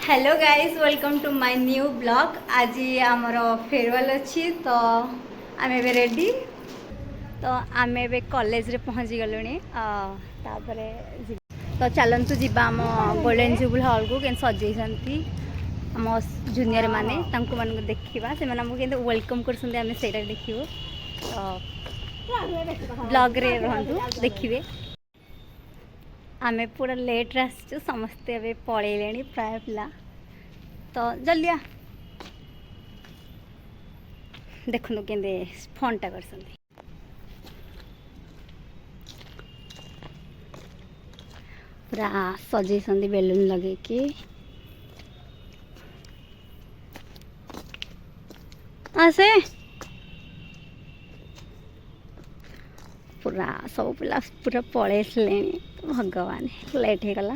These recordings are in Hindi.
Hello guys welcome to my new blog. आज आमर फेयरवेल अच्छी तो आम ए रेडी तो आम ए कॉलेज रे पहुँची गलुणी तो चलतु जीवा आम गोल्डन जुबली हॉल को के सजेइछंती आम जूनियर माने तांको मान देखा से आमको वेलकम करछंती आम सेटा देखिबो तो ब्लॉग रे रहंतु देखिबे। आमे पूरा लेट आसचु समस्ते ए पलैले प्राय पिला तो जल्दी आ देखु के फोनटा कर पूरा सजै बेलून लगे कि आसे पूरा सब पिला पूरा पलि भगवान लेट हो गला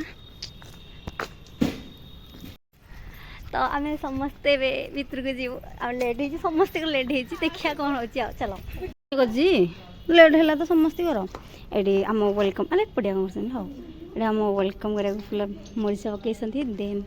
तो आम समस्ते भितर को जीव लेट हो समस्त को लेट हो देखिया कौन हो चलो जी लेट है तो समस्त कर ये आम वेलकम अरे पड़िया कौन हाँ ये आम वेलकम करा पूरा मरीच पकई देन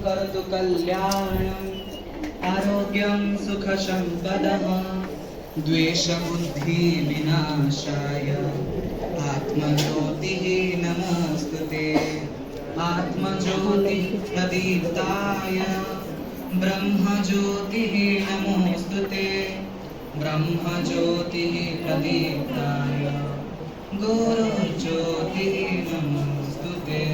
करतु कल्याणं आरोग्यं सुख संपदः द्वेषबुद्धि विनाशाय आत्मज्योतिः नमोस्तुते आत्मज्योतिः प्रदीप्ताय ब्रह्मज्योतिः नमोस्तुते ब्रह्मज्योतिः प्रदीप्ताय गुरुज्योतिः नमोस्तुते।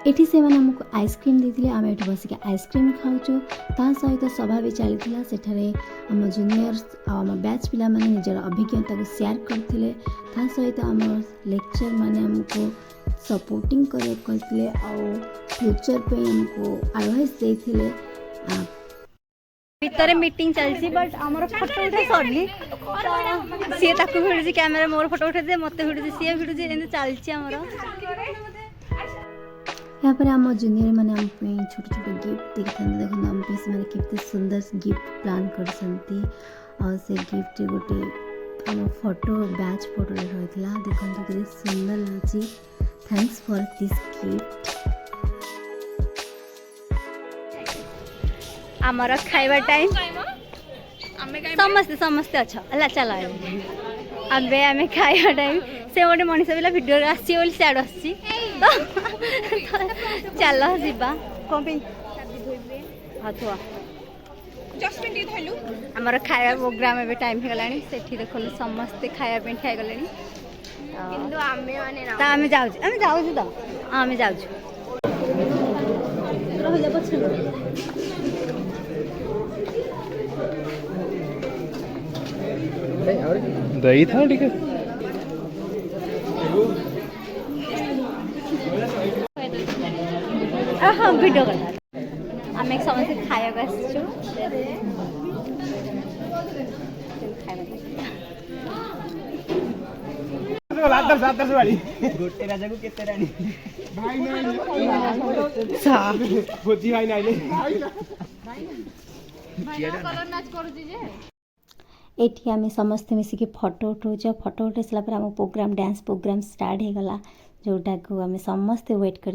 एठी से मैंने हमको आइसक्रीम देते आम ये बसिक आइसक्रीम खाऊँ ता सहित सभा भी चली सेठारे आम जूनियर्स आम बैच पिला माने निजर अभिज्ञता को शेयर करते ता सहित आम लेक्चर माने हमको सपोर्टिंग करते फ्यूचर पे हमको एडवाइस देते भितर मीटिंग चलती बट आमर फोटो उठा सरली सी भिड़ुची कैमेरा मोर फोटो उठे मत भिड़ुची सी भिड़ुची चलती आमर यहाँ पर आम जूनियर मैंने आम छोट छोट गिफ्ट देखते देखो आम से केते सुंदर गिफ्ट प्लान कर से गिफ्ट गोटे आम फोटो बैच फोटो रही देखो केते सुंदर लगी। Thanks for this gift. आमर खाइबा टाइम समस्ते समस्ते अच्छा अल्लाह चलो अबे आम खाइबा टाइम से गोटे मनीष पिला भिडियो आसी सियाड़ आसी चल जीवा कौन हाँ थुआ आमर खाया प्रोग्राम ए टाइम हो गलानी सेठी देखो समस्ते खाया ठिया गले आम जाऊँ तो आम जाऊँ दही था ठीक है हाँ वीडियो करता आम समस्त खाया आसचु गोटे राजा को केते रानी भोजी भाई नाइले एठी आम समस्ते मिसिक फोटो उठाऊ फोटो उठे सारापर आम प्रोग्राम डांस प्रोग्राम स्टार्ट हो गला जोटा को आम समस्ते वेट कर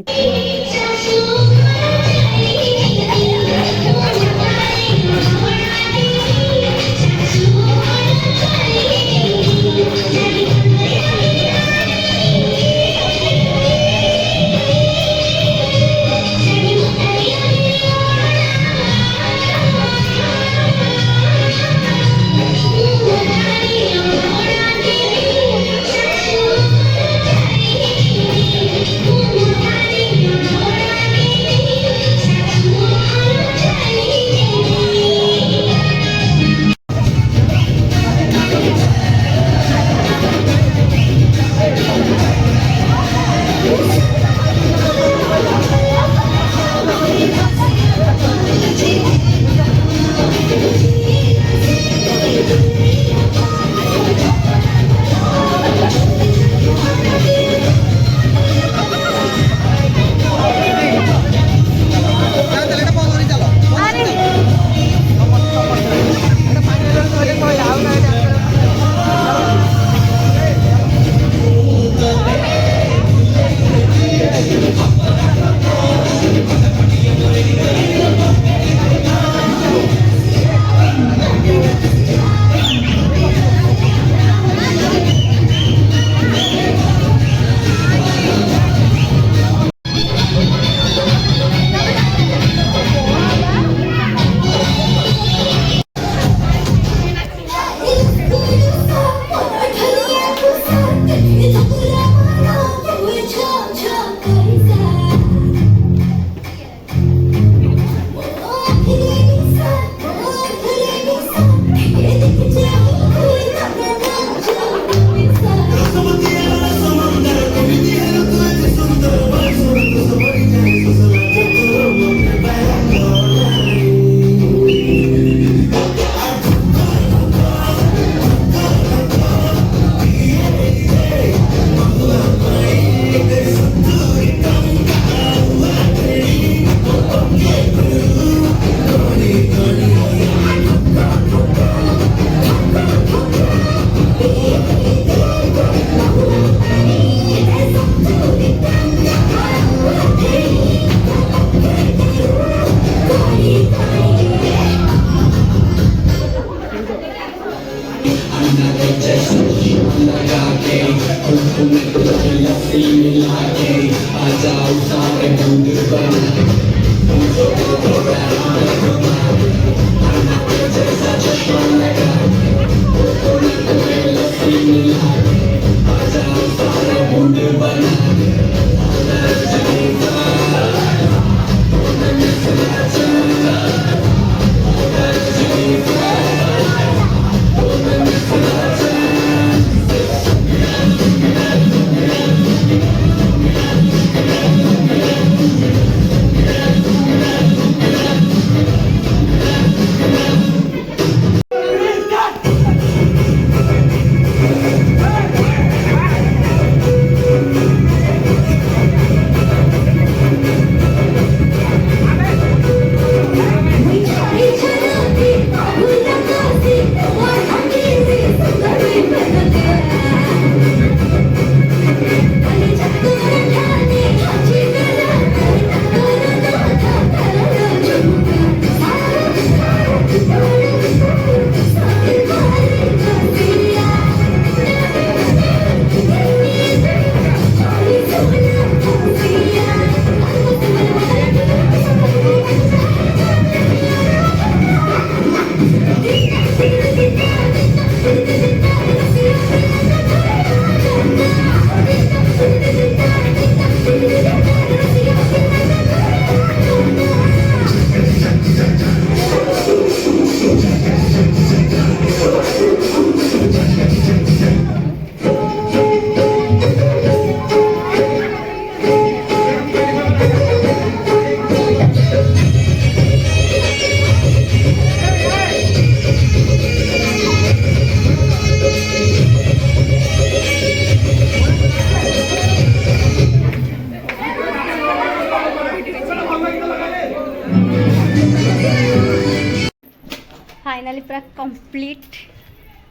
फाइनाली पूरा कंप्लीट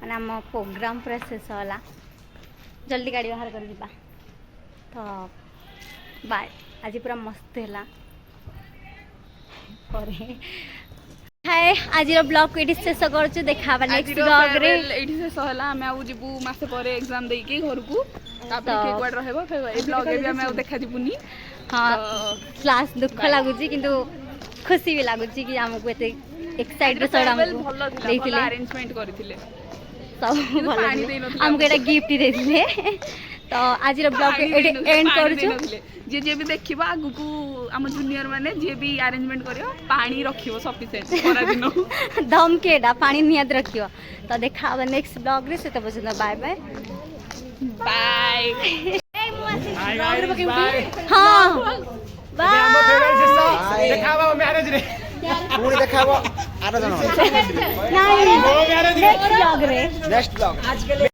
माने आम प्रोग्राम पूरा शेष होला जल्दी गाड़ी बाहर कर दिबा तो बाय आज पूरा मस्त हैला परे हाय आज ब्लॉग को शेष करछु देखाबा नेक्स्ट ब्लॉग रे एठी से सहला हमें आउ जिबू मासे परे एग्जाम देई के घर को तापर के क्वाड रहबो फेर ए ब्लॉग रे भी हमें आउ देखा जिबुनी हाँ क्लास दुख लागुची किंतु खुशी भी लागुची कि हमको एते एक्साइटेड सर हमको भलो देखिले अरेंजमेंट करथिले सब भलो हमको एटा गिफ्ट देथिले तो आज ब्लॉग एंड करछु जे जे भी देखिबा आगु को हम जूनियर माने जे भी अरेंजमेंट करियो पानी रखियो सफिशिएंट पूरा दिन दम केडा पानी नियत रखियो तो देखा नेक्स्ट ब्लॉग रे से तो बजन बाय बाय बाय हाँ बाय देखाबो मैरिज रे पूरी देखाबो आरो जनो नहीं नेक्स्ट ब्लॉग रे नेक्स्ट ब्लॉग